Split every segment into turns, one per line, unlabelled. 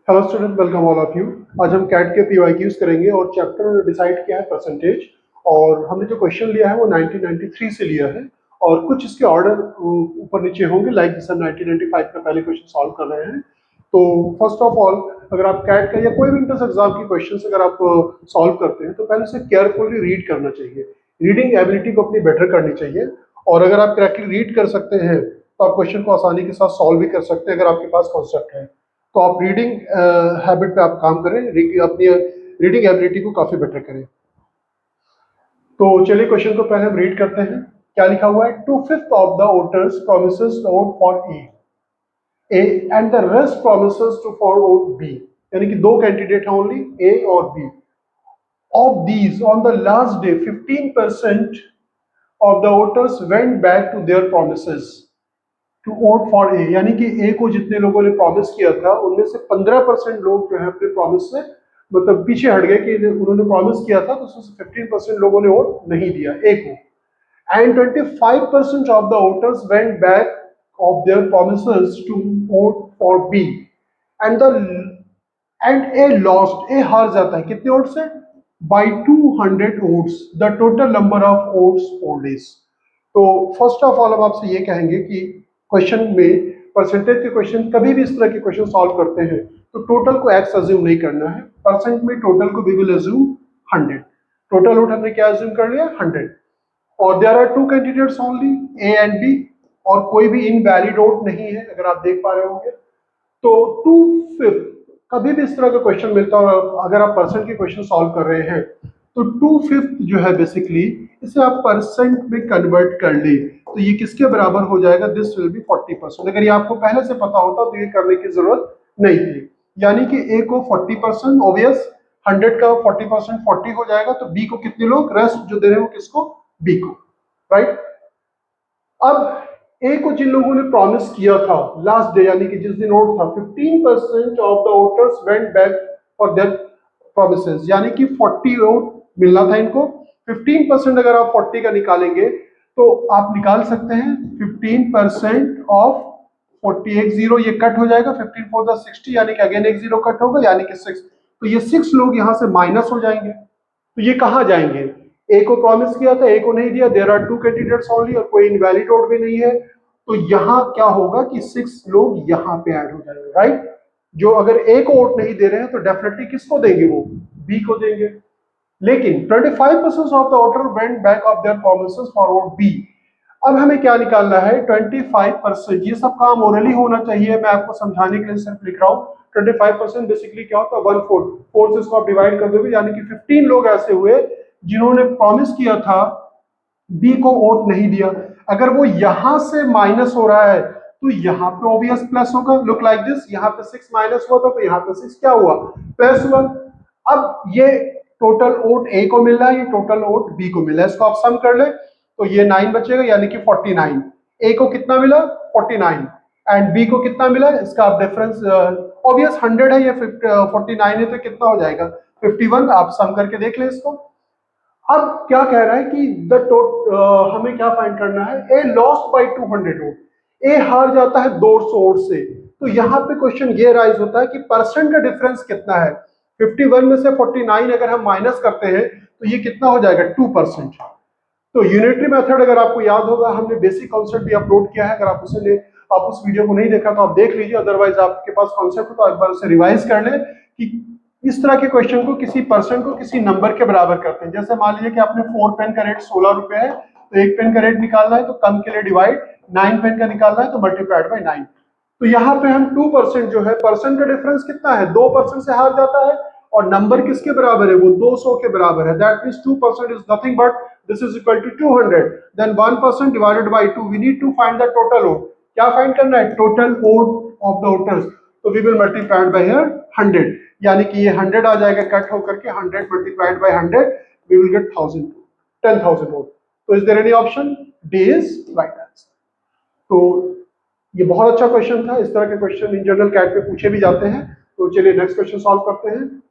Hello student, welcome all of you. आज हम cat के पीवाईक्यूज करेंगे और चैप्टर डिसाइड किया है परसेंटेज। और हमने जो क्वेश्चन लिया है वो 1993 से लिया है और कुछ इसके ऑर्डर ऊपर नीचे होंगे, लाइक जैसे हम 1995 का पहले क्वेश्चन सॉल्व कर रहे हैं। तो फर्स्ट ऑफ ऑल, अगर आप कैट का या कोई भी इंट्रेंस एग्जाम की क्वेश्चन अगर आप सॉल्व करते हैं तो पहले से केयरफुली रीड करना चाहिए। रीडिंग एबिलिटी को अपनी बेटर करनी चाहिए और अगर आप करेक्टली रीड कर सकते हैं तो आप क्वेश्चन को आसानी के साथ सॉल्व भी कर सकते हैं अगर आपके पास कॉन्सेप्ट है। तो आप रीडिंग हैबिट पे आप काम करें, अपनी रीडिंग एबिलिटी को काफी बेटर करें। तो चलिए क्वेश्चन को पहले हम रीड करते हैं। क्या लिखा हुआ है? 2/5 of the voters promises to vote for A and the rest promises to for vote B. यानी कि दो कैंडिडेट हैं ओनली, ए और B. Of these on the last day 15% of the voters went back to their promises to vote for A. यानी कि ए को जितने लोगों ने प्रॉमिस किया था उनमें से 15% लोग जो है अपने प्रॉमिस से मतलब पीछे हट गए कि उन्होंने प्रॉमिस किया था, तो उसमें 15% लोगों ने वोट नहीं दिया ए को। And 25% of the voters went back of their promises to vote for B and A lost. A हार जाता है कितने वोट से? By 200 votes the total number of votes polled is. तो फर्स्ट ऑफ ऑल हम आपसे ये कहेंगे कि क्वेश्चन में परसेंटेज के क्वेश्चन, कभी भी इस तरह के क्वेश्चन सॉल्व करते हैं तो टोटल को एक्स अज्यूम नहीं करना है। परसेंट में टोटल को we will assume 100। Total vote हमने क्या अज्यूम कर लिया? 100। और there are two candidates only, A and B, और कोई भी इनवैलिड वोट नहीं है अगर आप देख पा रहे होंगे। तो 2/5 कभी भी इस तरह का क्वेश्चन मिलता है और अगर आप परसेंट के क्वेश्चन सॉल्व कर रहे हैं तो 2/5 जो है बेसिकली इसे आप परसेंट में कन्वर्ट कर ले तो ये किसके बराबर हो जाएगा? This will be 40%। अगर ये आपको पहले से पता होता तो ये करने की जरूरत नहीं थी। यानी कि ए को 40%, ऑब्वियस 100 का 40% 40 हो जाएगा, तो बी को कितने लोग रेस्ट जो दे रहे हैं वो किसको? बी को, राइट। अब ए को जिन लोगों ने प्रॉमिस किया था लास्ट डे, यानी कि जिस दिन वोट था, 15% of the voters went back for their promises, यानी कि 40 वोट मिलना था इनको। 15% अगर आप 40 का निकालेंगे तो आप निकाल सकते हैं 15% ऑफ 40, एक जीरो ये कट हो जाएगा, 15 4 60, यानी कि अगेन एक जीरो कट होगा, यानी कि 6। तो ये 6 लोग यहां से माइनस हो जाएंगे। तो ये कहां जाएंगे? ए को प्रॉमिस किया था, ए को नहीं दिया, there are two candidates only, और कोई इनवैलिड वोट भी नहीं है। तो यहां क्या होगा कि 6 लोग यहां पे ऐड हो जाएंगे, राइट। जो अगर ए को वोट नहीं दे रहे हैं तो डेफिनेटली किसको देंगे? वो बी को देंगे। लेकिन 25% of the voter went back of their promises for vote B. अब हमें क्या निकालना है? 25%। ये सब काम ओरली होना चाहिए, मैं आपको समझाने के लिए सिर्फ लिख रहा हूँ। 25% बेसिकली क्या होता है? 1/4। 4 से इसको आप डिवाइड कर दोगे, यानी कि 15 लोग ऐसे हुए जिन्होंने प्रॉमिस किया था, बी को वोट नहीं दिया। अगर वो यहां से माइनस हो रहा है तो यहाँ पे ऑब्वियस प्लस होगा। लुक लाइक दिस, यहाँ पे 6 माइनस हुआ था तो यहाँ पे 6 क्या हुआ? प्लस हुआ। अब ये टोटल वोट ए को मिल रहा है, ये टोटल वोट बी को मिल रहा है, इसको आप सम कर ले तो ये 9 बचेगा, यानी कि 49। ए को कितना मिला? 49। एंड बी को कितना मिला? इसका आप डिफरेंस ऑब्वियस 100 है, ये 49 है, तो कितना हो जाएगा? 51। आप सम करके देख लें इसको। अब क्या कह रहा है कि हमें क्या फाइंड करना है? A lost by 200 vote. ए हार जाता है 200 वोट से। तो यहाँ पे क्वेश्चन ये राइज होता है कि परसेंट का डिफरेंस कितना है? 51 में से 49 अगर हम माइनस करते हैं तो ये कितना हो जाएगा? 2%। तो यूनिटरी मेथड अगर आपको याद होगा, हमने बेसिक कॉन्सेप्ट भी अपलोड किया है, अगर आप उस वीडियो को नहीं देखा तो आप देख लीजिए, अदरवाइज आपके पास कॉन्सेप्ट हो तो एक बार उसे रिवाइज कर ले कि इस तरह के क्वेश्चन को किसी परसेंट को किसी नंबर के बराबर करते हैं। जैसे मान लीजिए कि आपने 4 पेन का रेट 16 रुपए है, तो 1 पेन का रेट निकालना है तो कम के लिए डिवाइड, 9 पेन का निकालना है तो मल्टीप्लाइड बाय 9। तो यहाँ पे हम 2% जो है, परसेंट का डिफरेंस कितना है? 2% से हार जाता है, और नंबर किसके बराबर है? वो 200 के बराबर है। That means 2% is nothing but this is equal to 200। Then 1% divided by 2, we need to find the total vote. क्या फाइंड करना है? Total vote of the voters. तो वी विल मल्टीप्लाइड बाय 100, यानी कि ये 100 आ जाएगा कट होकर के, 100 multiplied by 100, we will get 10,000 vote. तो is there any option? D is right answer. तो ये बहुत अच्छा क्वेश्चन था। इस तरह के क्वेश्चन इन जनरल कैट पे पूछे भी जाते हैं। तो चलिए नेक्स्ट क्वेश्चन सॉल्व करते हैं।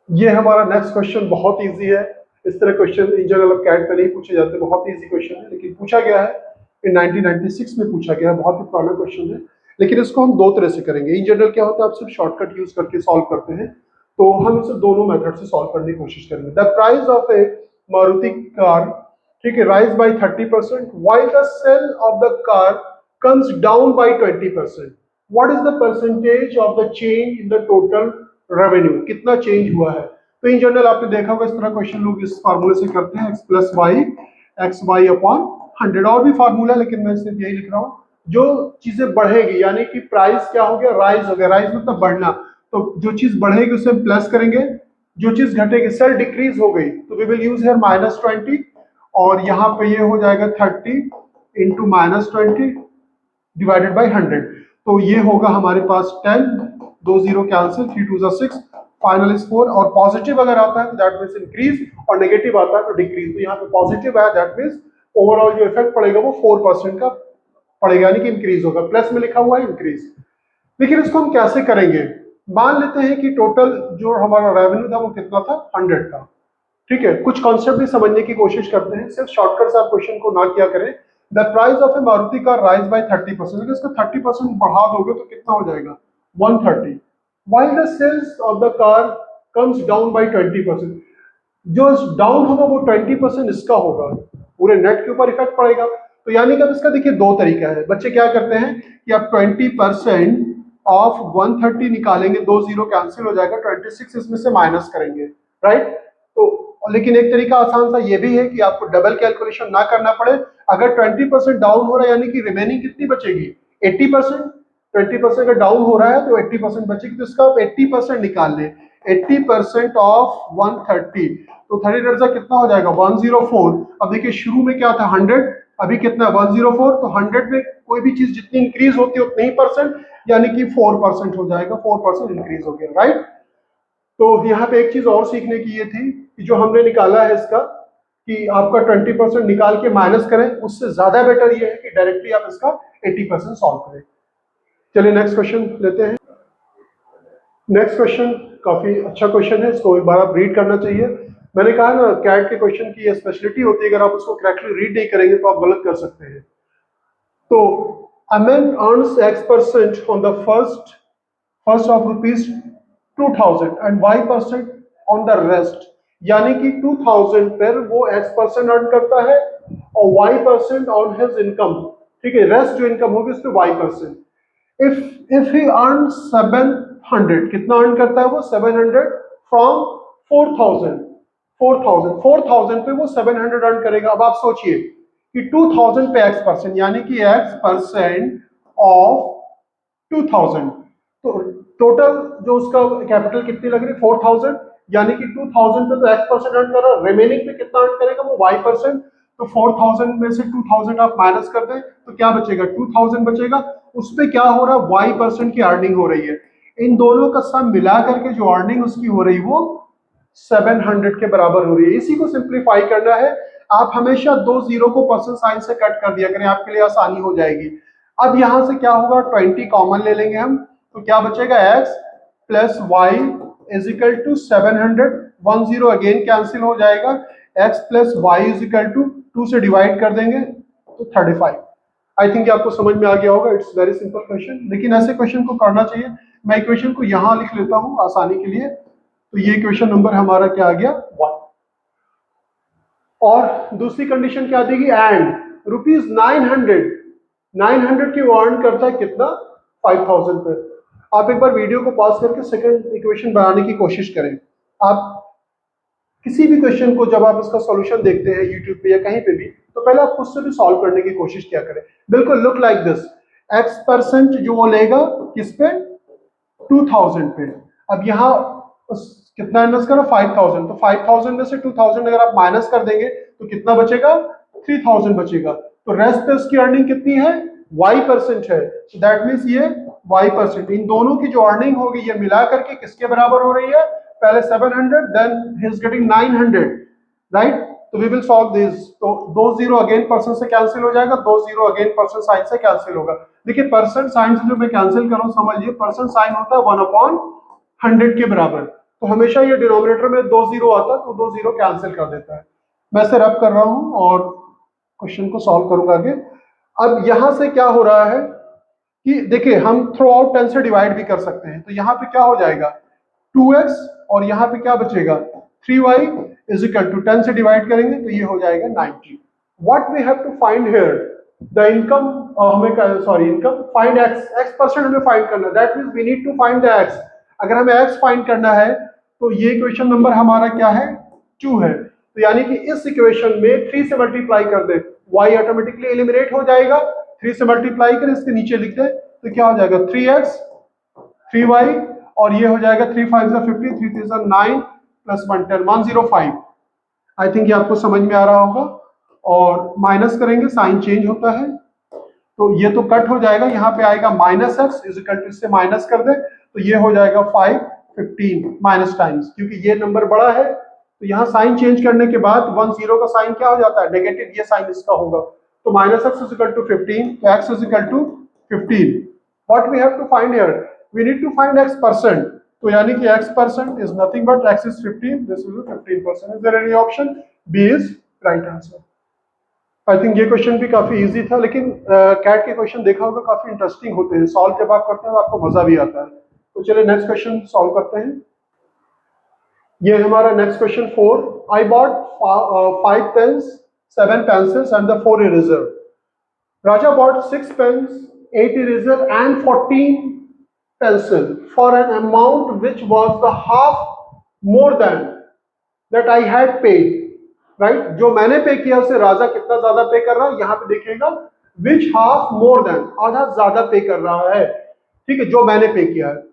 ये हमारा नेक्स्ट क्वेश्चन बहुत इजी है। इस तरह क्वेश्चन इन जनरल कैट पे नहीं पूछे जाते, बहुत इजी क्वेश्चन है, लेकिन पूछा गया है इन 1996 में पूछा गया है, बहुत ही पुराना क्वेश्चन है। लेकिन इसको हम दो तरह से करेंगे। इन जनरल क्या होता है, आप सिर्फ शॉर्टकट यूज करके सॉल्व करते हैं, तो हम इसे दोनों मेथड से सॉल्व करने की कोशिश करेंगे। The price of a Maruti car, ठीक है, rise by 30% while the sale of the car comes down by 20%, what is the percentage of the change in the total revenue, कितना चेंज हुआ है। तो इन जनरल आपने देखा होगा इस तरह क्वेश्चन लोग इस फार्मूले से करते हैं, x plus Y X Y upon 100, और भी फार्मूला, लेकिन मैं सिर्फ यही लिख रहा हूँ। जो चीजें बढ़ेगी यानी कि प्राइस क्या हो गया, राइज हो गया, राइज मतलब बढ़ना, तो जो चीज बढ़ेगी उसे हम प्लस करेंगे, जो चीज घटेगी, सेल डिक्रीज हो गई तो वी विल यूज हियर -20, और यहाँ पे ये हो जाएगा 30 इंटू -20 डिवाइडेड बाई 100, तो ये होगा हमारे पास 10, 2 0 कैंसिल, 3 2 6, फाइनल इज 4, और पॉजिटिव अगर आता है तो दैट मीन्स इंक्रीज, और नेगेटिव आता है तो डिक्रीज। तो यहाँ पे पॉजिटिव है, दैट मीन्स ओवरऑल जो इफेक्ट पड़ेगा वो 4% का पड़ेगा, यानी कि इंक्रीज होगा। प्लस में लिखा हुआ है इंक्रीज। लेकिन इसको हम कैसे करेंगे, मान लेते हैं कि टोटल जो हमारा रेवेन्यू था वो कितना था, 100 का, ठीक है। कुछ कॉन्सेप्ट भी समझने की कोशिश करते हैं, सिर्फ शॉर्टकट से आप क्वेश्चन को ना किया करें। The price of a Maruti car rise by 30%, अगर इसको 30% बढ़ा दोगे तो कितना हो जाएगा, 130, while the sales of the car comes down by 20%, जो डाउन होगा वो 20% इसका होगा, पूरे नेट के ऊपर इफेक्ट पड़ेगा। तो यानी कि अब इसका देखिए दो तरीका है। बच्चे क्या करते हैं कि आप 20% ऑफ 130 निकालेंगे, 2 0 कैंसिल हो जाएगा, 26 इसमें से माइनस करेंगे, राइट। तो लेकिन एक तरीका आसान सा ये भी है कि आपको डबल कैलकुलेशन ना करना पड़े। अगर 20% डाउन हो रहा है यानी कि रिमेनिंग कितनी बचेगी, 80%। 20% अगर डाउन हो रहा है तो 80% बचेगी, तो इसका आप 80% निकाल लें। 80% ऑफ 130, तो 30 कितना हो जाएगा, 104। अब देखिए शुरू में क्या था 100, अभी कितना 104, तो 100 में कोई भी चीज जितनी इंक्रीज होती है उतनी ही परसेंट, यानी कि 4% हो जाएगा, 4% इंक्रीज हो गया, राइट। तो यहाँ पे एक चीज और सीखने की ये थी कि जो हमने निकाला है इसका, कि आपका 20% निकाल के माइनस करें, उससे ज्यादा बेटर ये है कि डायरेक्टली आप इसका 80% सॉल्व करें। चलिए नेक्स्ट क्वेश्चन लेते हैं। नेक्स्ट क्वेश्चन काफी अच्छा क्वेश्चन है, इसको एक बार आप रीड करना चाहिए। मैंने कहा ना कैट के क्वेश्चन की ये स्पेशलिटी होती है, अगर आप उसको करेक्टली रीड नहीं करेंगे तो आप गलत कर सकते हैं। तो a man earns X% on the first of rupees 2000 and Y% on the rest, यानी कि 2000 पर वो X% अर्न करता है और Y% ऑन हिज इनकम, ठीक है, रेस्ट जो इनकम होगी उस पर Y%। if he earns 700, कितना अर्न करता है वो, 700 फ्रॉम 4000 पे वो 700 अर्न करेगा। अब आप सोचिए कि 2000 पे X% यानी कि X% ऑफ 2000, तो टोटल जो उसका कैपिटल कितनी लग रही है, 4000, यानी कि 2000 पे तो X% अर्न कर रहा है, रिमेनिंग पे कितना अर्न करेगा वो Y%। तो 4000 में से 2000 आप माइनस कर दें तो क्या बचेगा, 2000 बचेगा। उस पे क्या हो रहा है, Y% की अर्निंग हो रही है। इन दोनों का सम मिला करके जो अर्निंग उसकी हो रही वो 700 के बराबर हो रही है। इसी को सिंप्लीफाई करना है। आप हमेशा 2 0 को परसेंट साइन से कट कर दिया करें, आपके लिए आसानी हो जाएगी। अब यहां से क्या होगा, 20 कॉमन ले लेंगे हम, तो क्या बचेगा, x plus y is equal to 700, 1 0 again cancel हो जाएगा, x plus y is equal to 2 से डिवाइड कर देंगे तो 35। आई थिंक आपको समझ में आ गया होगा, इट्स वेरी सिंपल क्वेश्चन, लेकिन ऐसे क्वेश्चन को करना चाहिए। मैं इक्वेशन को यहां लिख लेता हूं आसानी के लिए। तो ये इक्वेशन नंबर हमारा क्या आ गया, 1। और दूसरी कंडीशन क्या देगी, एंड रुपीज 900 की वो अर्न करता है कितना, 5000 पे। आप एक बार वीडियो को पॉज करके सेकंड इक्वेशन बनाने की कोशिश करें। आप किसी भी क्वेश्चन को जब आप इसका सॉल्यूशन देखते हैं यूट्यूब पे या कहीं पे भी, तो पहले आप खुद से भी सॉल्व करने की कोशिश किया करें। बिल्कुल लुक लाइक दिस, X% जो वो लेगा किस पे, 2000 पे। अब यहाँ कितना इन्वेस्ट करो, 5000, तो 5000 में से 2000 अगर आप माइनस कर देंगे तो कितना बचेगा, 3000 बचेगा। तो रेस्ट पे उसकी अर्निंग कितनी है, Y% है, दैट मीन्स ये Y%। इन दोनों की जो अर्निंग होगी ये मिला करके किसके बराबर हो रही है, पहले 700 देन ही इज गेटिंग 900, राइट। तो वी विल सॉल्व दिस। तो 2 0 अगेन परसेंट से कैंसिल हो जाएगा, 2 0 अगेन परसेंट साइन से कैंसिल होगा। देखिए परसेंट साइन से जो मैं कैंसिल कर रहा हूं, समझिए परसेंट साइन होता है 1/100 के बराबर। तो हमेशा ये डिनोमिनेटर में 2 0 आता है तो 2 0 कैंसिल कर देता है। मैं इसे रब कर रहा हूं और क्वेश्चन को सॉल्व करूंगा आगे। अब यहां से क्या हो रहा है कि देखिए हम थ्रू आउट 10 से डिवाइड भी कर सकते हैं, तो यहाँ पे क्या हो जाएगा 2x, और यहाँ पे क्या बचेगा 3y इज इक्वल टू 10 से डिवाइड करेंगे तो ये हो जाएगा 90। What we have to find here the income, हमें sorry income find x percent हमें फाइंड करना है, that means we need to find the x। अगर हमें x फाइंड करना है तो ये इक्वेशन नंबर हमारा क्या है 2 है, तो यानी कि इस इक्वेशन में 3 से मल्टीप्लाई कर दे, y ऑटोमेटिकली एलिमिनेट हो जाएगा, 3 से मल्टीप्लाई करें इसके नीचे लिख दे तो क्या हो जाएगा 3x 3y, और ये हो जाएगा 3 5 50 3 3 9 प्लस 1 10 105। आई थिंक ये आपको समझ में आ रहा होगा। और माइनस करेंगे साइन चेंज होता है, तो ये तो कट हो जाएगा, यहाँ पे आएगा minus x is equal to, इससे माइनस कर दे तो ये हो जाएगा 5 15 माइनस टाइम्स, क्योंकि ये नंबर बड़ा है तो यहाँ साइन चेंज करने के बाद 10 का साइन क्या हो जाता है नेगेटिव, ये साइन इसका होगा, तो minus x is equal to 15, तो x is equal to 15। What we have to find here, we need to find x percent, तो यानी कि x percent is nothing but x is 15, this is 15%। Is there any option? B is right answer. I think ये question भी काफी easy था, लेकिन cat के question देखा होगा काफी इंटरेस्टिंग होते हैं, सॉल्व जब आप करते हैं आपको मजा भी आता है। तो चलिए नेक्स्ट क्वेश्चन सॉल्व करते हैं। ये हमारा next question 4, I bought 5 pens 7 pencils and the 4 eraser. Raja bought 6 pens, 8 eraser and 14 pencil for an amount which was the half more than that I had paid. Right, जो मैंने pay किया उससे राजा कितना ज्यादा पे कर रहा है, यहाँ पे देखिएगा विच हाफ मोर देन, आधा ज्यादा पे कर रहा है, ठीक है, जो मैंने पे किया है।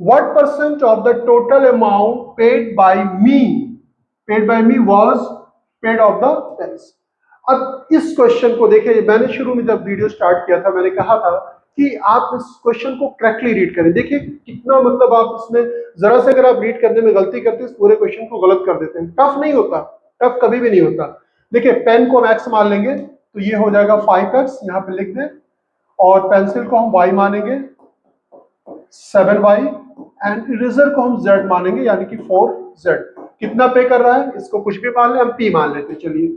What percent of the total amount paid by me was paid of the pens. अब इस क्वेश्चन को देखिए, मैंने शुरू में जब वीडियो स्टार्ट किया था मैंने कहा था कि आप इस क्वेश्चन को करेक्टली रीड करें। देखिए कितना मतलब आप इसमें जरा से अगर आप रीड करने में गलती करते हैं इस पूरे क्वेश्चन को गलत कर देते हैं। टफ नहीं होता, टफ कभी भी नहीं होता। देखिए पेन को हम x मान लेंगे तो ये हो जाएगा 5x, यहाँ पे लिख दें, और पेंसिल को हम y मानेंगे 7y, एंड इरेजर को हम z मानेंगे यानी कि 4z। कितना पे कर रहा है इसको कुछ भी मान ले, हम p मान लेते हैं, चलिए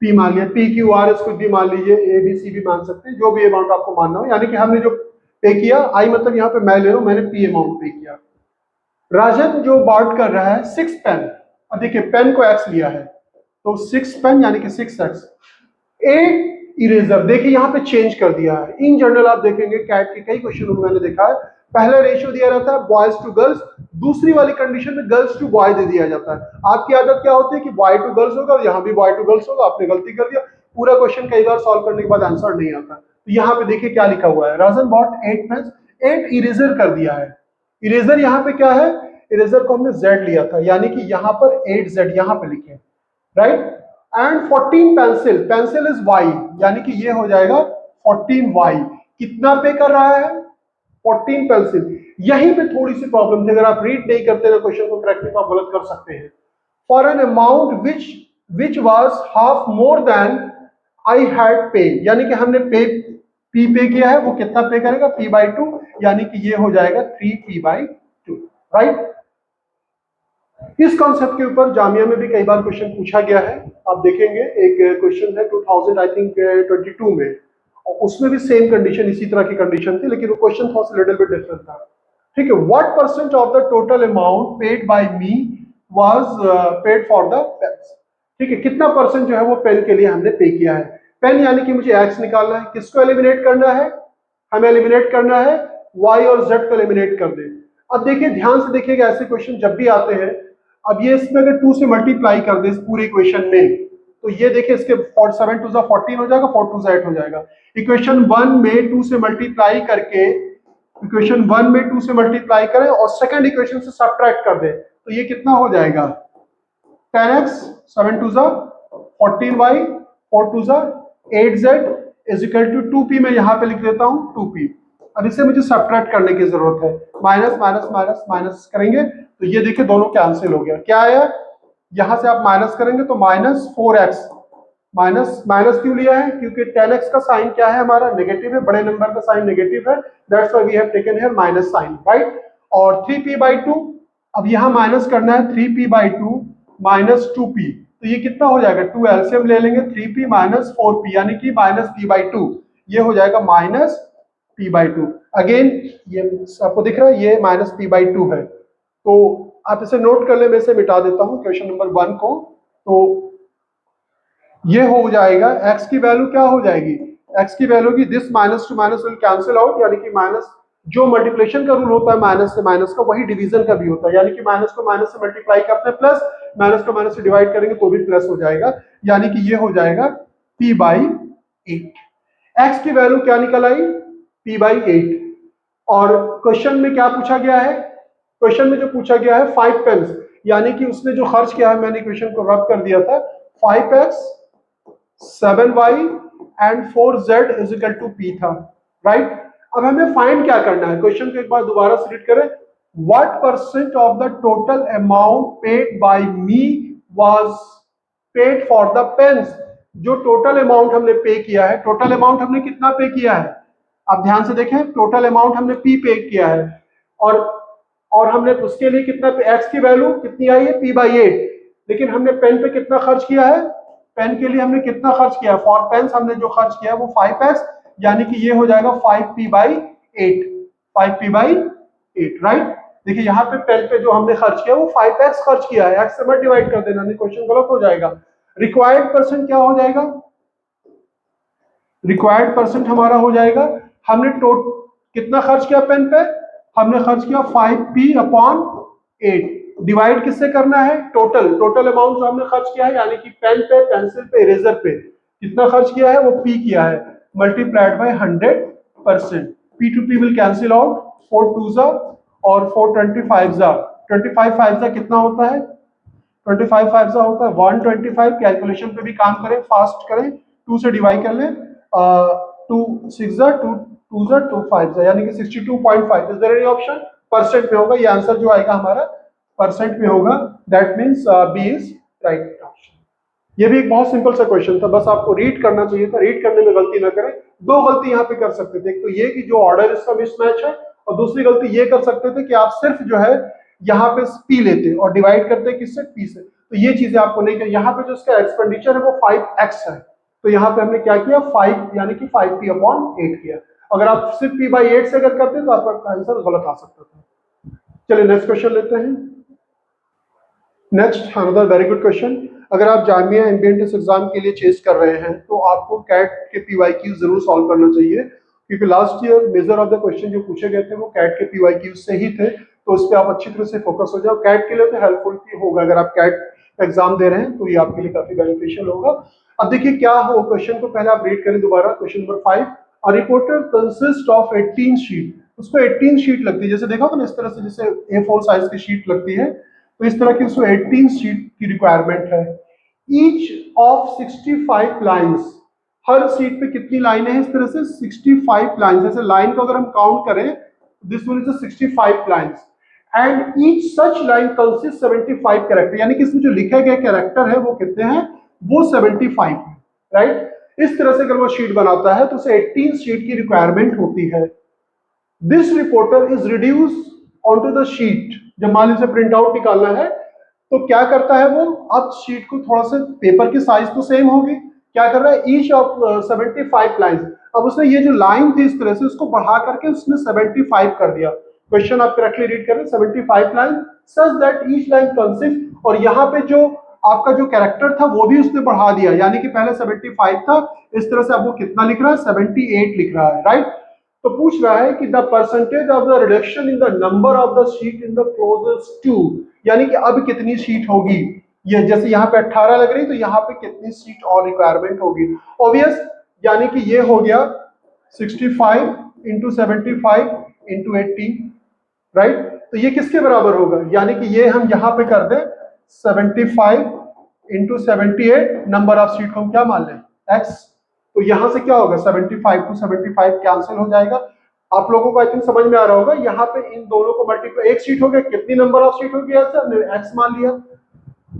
p मान लिया, p q r s कुछ भी मान लीजिए, a b c भी मान सकते हैं, जो भी अमाउंट आपको मानना हो, यानी कि हमने जो पे किया, आई मतलब यहाँ पे मैं ले रहा हूं, मैंने p अमाउंट पे किया। राजन जो बार्ट कर रहा है 6 पेन, अब देखिए पेन को x लिया है तो 6 पेन यानी कि 6x, 8 इरेजर, देखिए यहाँ पे चेंज कर दिया है। इन जनरल आप देखेंगे कैट के कई क्वेश्चनों में मैंने देखा है पहले रेशियो दिया रहता है बॉयज टू गर्ल्स, दूसरी वाली कंडीशन में गर्ल्स टू बॉय दे दिया जाता है। आपकी आदत क्या होती है कि बॉय टू गर्ल्स होगा और यहाँ भी बॉय टू गर्ल्स होगा, आपने गलती कर दिया, पूरा क्वेश्चन कई बार सॉल्व करने के बाद आंसर नहीं आता। तो यहाँ पे देखिए क्या लिखा हुआ है, राजन बॉट 8 पेन्स, 8 इरेजर कर दिया है। इरेजर यहाँ पे क्या है, इरेजर को हमने z लिया था, यानी कि यहाँ पर 8z यहाँ पे लिखे, right, and 14 pencil, pencil is y, यानी कि ये हो जाएगा 14y। कितना पे कर रहा है 14 पेंसिल। यहीं पे थोड़ी सी प्रॉब्लम थी, अगर आप रीड नहीं करते ना क्वेश्चन को करेक्टली तो आप गलत कर सकते हैं। For an amount which was half more than I had pay, यानी कि हमने पे किया है, वो कितना पे करेगा p/2, यानी कि ये हो जाएगा 3p/2, राइट। इस कॉन्सेप्ट के ऊपर जामिया में भी कई बार क्वेश्चन पूछा गया है, आप देखेंगे एक क्वेश्चन है 2000 आई थिंक 22 में, और उसमें भी सेम कंडीशन, इसी तरह की कंडीशन थी, लेकिन वो क्वेश्चन थोड़ा लिटिल बिट डिफरेंट था, ठीक है। What percent of the total amount paid by me was paid for the pens, ठीक है, कितना परसेंट जो है वो पेन के लिए हमने पे किया है। पेन यानी कि मुझे x निकालना है, किसको एलिमिनेट करना है, हमें एलिमिनेट करना है y और z को एलिमिनेट कर दे। अब देखिए ध्यान से देखिएगा, ऐसे क्वेश्चन जब भी आते हैं, अब ये इसमें अगर 2 से मल्टीप्लाई कर दे इस पूरे इक्वेशन में, तो ये देखिए इसके 7 2 14 हो जाएगा, 4 2 8 हो जाएगा। इक्वेशन 1 में 2 से मल्टीप्लाई करके, इक्वेशन 1 में 2 से मल्टीप्लाई करें और सेकंड इक्वेशन से सब्ट्रैक्ट कर दे, तो ये कितना हो जाएगा 10x 7 2 14y 4 2 8z is equal to 2p, मैं यहाँ पे लिख देता हूँ 2p। अब इसे मुझे सब्ट्रैक्ट करने की जरूरत है, माइनस माइनस माइनस माइनस करेंगे तो ये देखिए दोनों कैंसिल हो गया। क्या आया, यहां से आप माइनस करेंगे तो माइनस 4x, माइनस माइनस क्यों लिया है, क्योंकि 10x का साइन क्या है हमारा नेगेटिव है, बड़े नंबर का साइन नेगेटिव है, that's why we have taken here minus sign, right. और 3p/2, अब यहां माइनस करना है 3p/2 माइनस 2p, तो ये कितना हो जाएगा, 2 एलसीएम ले लेंगे, 3p माइनस 4p यानी कि माइनस p/2, ये हो जाएगा माइनस p/2। अगेन ये आपको दिख रहा है, ये -p/2 है। तो आप इसे नोट कर ले, मैं इसे मिटा देता हूं क्वेश्चन नंबर 1 को। तो ये हो जाएगा, x की वैल्यू क्या हो जाएगी, x की वैल्यू की this minus two minus will cancel out, यानी कि माइनस जो मल्टीप्लिकेशन का रूल होता है माइनस से माइनस का, वही डिवीजन का भी होता है, यानी कि माइनस को माइनस से मल्टीप्लाई करते हैं प्लस, माइनस को माइनस से डिवाइड करेंगे तो भी प्लस हो जाएगा, यानी कि ये हो जाएगा p/8। x की वैल्यू क्या निकल आई, p/8। और क्वेश्चन में क्या पूछा गया है, क्वेश्चन में जो पूछा गया है 5 पेंस, यानी कि उसने जो खर्च किया है, मैंने क्वेश्चन को रब कर दिया था, 5x 7y and 4z is equal to p था, राइट। अब हमें फाइंड क्या करना है, क्वेश्चन को एक बार दोबारा से रीड करें। What percent of the total amount paid by me was paid for the pens. जो टोटल अमाउंट हमने पे किया है, टोटल अमाउंट हमने कितना पे किया है, आप ध्यान से देखें, टोटल अमाउंट हमने p पे किया है, और हमने उसके लिए कितना, x की वैल्यू कितनी आई है, p/8, लेकिन हमने पेन पे कितना खर्च किया है, पेन के लिए हमने कितना खर्च किया है, फॉर पेन्स हमने जो खर्च किया है वो 5x, यानी कि ये हो जाएगा 5p/8, 5p/8, राइट। देखिए यहाँ पे पेन पे जो हमने खर्च किया वो 5x खर्च किया है, x से मत डिवाइड कर देना, नहीं क्वेश्चन गलत हो जाएगा। रिक्वायर्ड परसेंट क्या हो जाएगा, रिक्वायर्ड परसेंट हमारा हो जाएगा, हमने कितना खर्च किया पेन पे, हमने खर्च किया 5p/8, डिवाइड किससे करना है, टोटल अमाउंट जो हमने खर्च किया है, यानी कि पेन पे, पेंसिल पे, इरेजर पे कितना खर्च किया है वो p किया है, multiplied by 100%। p to p will cancel out, 4 2s और 4 25s, 25 5s कितना होता है, 25 5s होता है 125। कैलकुलेशन पे भी काम करें, फास्ट करें, 2 से डिवाइड कर लें, 2 6 2 2 2 5, यानी कि 62.5। Is there any option, percent में होगा, ये आंसर जो आएगा हमारा परसेंट में होगा, that means B is right option. ये भी एक बहुत सिंपल सा क्वेश्चन था, बस आपको रीड करना चाहिए था, रीड करने में गलती ना करें। दो गलती यहाँ पे कर सकते थे, एक तो ये कि जो ऑर्डर इसका मिसमैच है, और दूसरी गलती ये कर सकते थे कि आप सिर्फ जो है यहाँ पे p लेते और डिवाइड करते किससे, p से। तो ये चीजें आपको नहीं करें। यहाँ पे जो इसका एक्सपेंडिचर है वो 5x है, तो यहाँ पे हमने क्या किया, 5 यानी कि 5p/8 किया। अगर आप सिर्फ p/8 से अगर करते तो आपका आंसर गलत आ सकता था। चलिए नेक्स्ट क्वेश्चन लेते हैं। Next another very good question. अगर आप जामिया एमबीएंटस एग्जाम के लिए चेस कर रहे हैं तो आपको कैट के पीवाईक्यू जरूर सॉल्व करना चाहिए, क्योंकि last year measure of the question जो पूछे गए थे वो कैट के पीवाईक्यू से ही थे, तो इस पे आप अच्छी तरह से फोकस हो जाओ। कैट के लिए तो हेल्पफुल होगा, अगर आप कैट एग्जाम दे रहे हैं तो ये आपके लिए काफी बेनिफिशियल होगा। अब देखिए क्या हो, क्वेश्चन को पहले आप रीड करें दोबारा, question number 5। A reporter consist of 18 sheet, उसको 18 शीट लगती है, जैसे देखा ना इस तरह से, जैसे A4 साइज की शीट लगती है, तो इस तरह की उसको 18 शीट की रिक्वायरमेंट है। Each of 65 lines, her seat पे कितनी लाइनें हैं, इस तरह से 65 लाइन्स, जैसे लाइन को अगर हम काउंट करें, this one is 65 lines, and each such line consist 75 character, यानी कि इसमें जो लिखे गए कैरेक्टर है वो कितने हैं, वो 75 है, राइट। इस तरह से अगर वो शीट बनाता है तो उसे 18 शीट की रिक्वायरमेंट होती है। This reporter is reduce onto the sheet, जब मान लीजिए प्रिंट आउट निकालना है तो क्या करता है वो, अब शीट को थोड़ा सा, पेपर की साइज तो सेम होगी, क्या कर रहा है, ईच ऑफ 75 लाइन्स, अब उसने ये जो लाइन थी इस तरह से उसको बढ़ा करके उसने 75 कर दिया। क्वेश्चन आप करेक्टली रीड करें, 75 line such that each line consist, और यहाँ पे जो आपका जो कैरेक्टर था वो भी उसने बढ़ा दिया, यानी कि पहले 75 था, इस तरह से अब वो कितना लिख रहा है, 78 लिख रहा है, राइट। तो पूछ रहा है कि the percentage of the reduction in the number of the sheet in the closest to, यानी कि अब कितनी सीट होगी, ये जैसे यहाँ पे 18 लग रही तो यहाँ पे कितनी सीट और रिक्वायरमेंट होगी, ऑब्वियस, यानी कि ये हो गया 65 इंटू 75 इंटू 80, राइट। तो ये किसके बराबर होगा, यानी कि ये हम यहाँ पे कर दें 75 इंटू 78, नंबर ऑफ सीट को हम क्या मान लें, x, तो यहां से क्या होगा 75 टू 75 कैंसिल हो जाएगा। आप लोगों को आई थिंक समझ में आ रहा होगा, यहाँ पे इन दोनों को मल्टीप्लाई, एक सीट हो गया, कितनी नंबर ऑफ सीट होगी, हमने x मान लिया,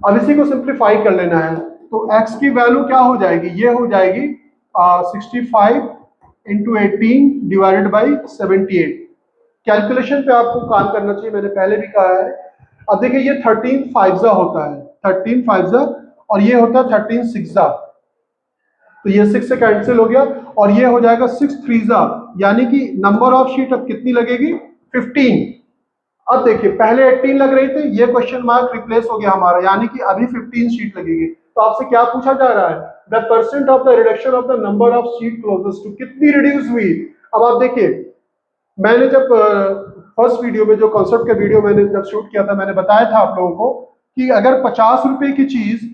अब इसी को सिंप्लीफाई कर लेना है, तो x की वैल्यू क्या हो जाएगी, ये हो जाएगी 65 इंटू 18 डिवाइडेड बाई 78। कैलकुलेशन पे आपको काम करना चाहिए, मैंने पहले भी कहा है। अब देखिए ये 13 5 होता है, 13 5 और ये होता है 13 6, तो ये 6 से कैंसिल हो गया और ये हो जाएगा 6 3 यानी कि नंबर ऑफ शीट अब कितनी लगेगी 15। अब देखिए पहले 18 लग रही थी, ये क्वेश्चन मार्क रिप्लेस हो गया हमारा, यानी कि अभी 15 शीट लगेगी। तो आपसे क्या पूछा जा रहा है, the percent of the reduction of the number of sheet closest to, कितनी रिड्यूस हुई। अब आप देखिए मैंने जब फर्स्ट वीडियो में जो कॉन्सेप्ट का वीडियो मैंने जब शूट किया था, मैंने बताया था आप लोगों को कि अगर 50 रुपए की चीज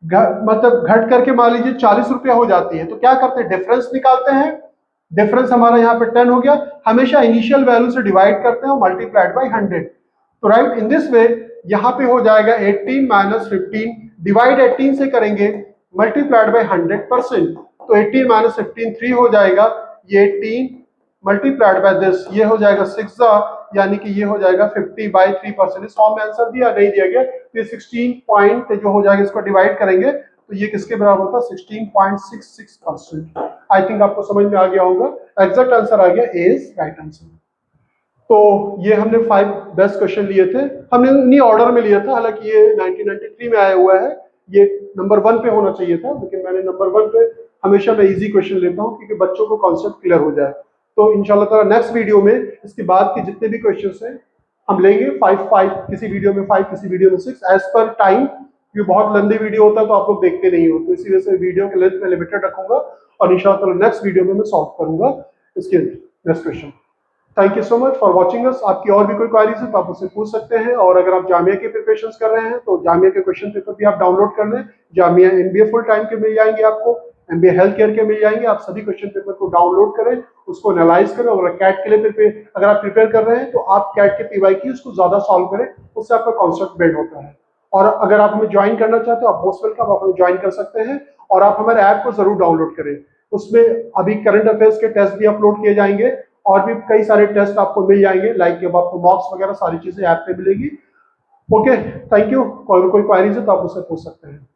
मतलब घट करके मान लीजिए 40 रुपया हो जाती है तो क्या करते हैं, डिफरेंस निकालते हैं। डिफरेंस हमारा यहाँ पे 10 हो गया, हमेशा इनिशियल वैल्यू से डिवाइड करते हैं और मल्टीप्लाइड बाय 100। तो राइट इन दिस वे यहाँ पे हो जाएगा 18 माइनस 15, डिवाइड 18 से करेंगे, मल्टीप्लाइड बाय 100%। तो 18 माइनस 15 3 हो जाएगा, ये 18 मल्टीप्लाइड बाय दिस, ये हो जाएगा 6 यानी कि ये हो जाएगा 50/3%। इस फॉर्म में आंसर दिया नहीं दिया गया तो ये 16 पॉइंट जो हो जाएगा, इसको डिवाइड करेंगे तो ये किसके बराबर होता है 16.66%। आई थिंक आपको समझ में आ गया होगा, एग्जैक्ट आंसर आ गया, ए इज राइट आंसर। तो ये हमने 5 बेस्ट क्वेश्चन लिए थे, हमने इन्हीं ऑर्डर में लिया था, हालांकि ये 1993 में आया हुआ है, ये नंबर 1 पे होना चाहिए था, लेकिन मैंने नंबर 1 पे हमेशा मैं इजी क्वेश्चन लेता हूँ क्योंकि बच्चों को कॉन्सेप्ट क्लियर हो जाए। तो इंशाल्लाह ताला नेक्स्ट वीडियो में इसके बाद के जितने भी क्वेश्चन हैं हम लेंगे 5 किसी वीडियो में 5 किसी वीडियो में 6 एज पर टाइम। ये बहुत लंबी वीडियो होता है तो आप लोग देखते नहीं हो, तो इसी वजह से वीडियो के लेंथ में लिमिटेड रखूंगा और इंशाल्लाह ताला नेक्स्ट वीडियो में मैं सॉल्व करूंगा इसके next question. Thank you so much for watching us. आपकी और भी कोई क्वारीज है तो आप उससे पूछ सकते हैं, और अगर आप जामिया के प्रिपरेशन कर रहे हैं तो जामिया के क्वेश्चन पेपर भी आप डाउनलोड कर लें। जामिया MBA फुल टाइम के मिल जाएंगे आपको, MBA हेल्थ केयर के मिल जाएंगे। आप सभी क्वेश्चन पेपर को डाउनलोड करें, उसको एनालाइज करें, और कैट के लिए अगर आप प्रिपेयर कर रहे हैं तो आप कैट के PYQ उसको ज्यादा सॉल्व करें, उससे आपका कॉन्सेप्ट बिल्ड होता है। और अगर आप हमें ज्वाइन करना चाहते हो आप मोस्ट वेलकम, आप हमें ज्वाइन कर सकते हैं, और आप हमारे ऐप को जरूर डाउनलोड करें। उसमें अभी करंट अफेयर्स के टेस्ट भी अपलोड किए जाएंगे और भी कई सारे टेस्ट आपको मिल जाएंगे, लाइक अब आपको मॉक्स वगैरह सारी चीजें ऐप पे मिलेगी। Okay, thank you. कोई क्वारीज है तो आप उससे पूछ सकते हैं।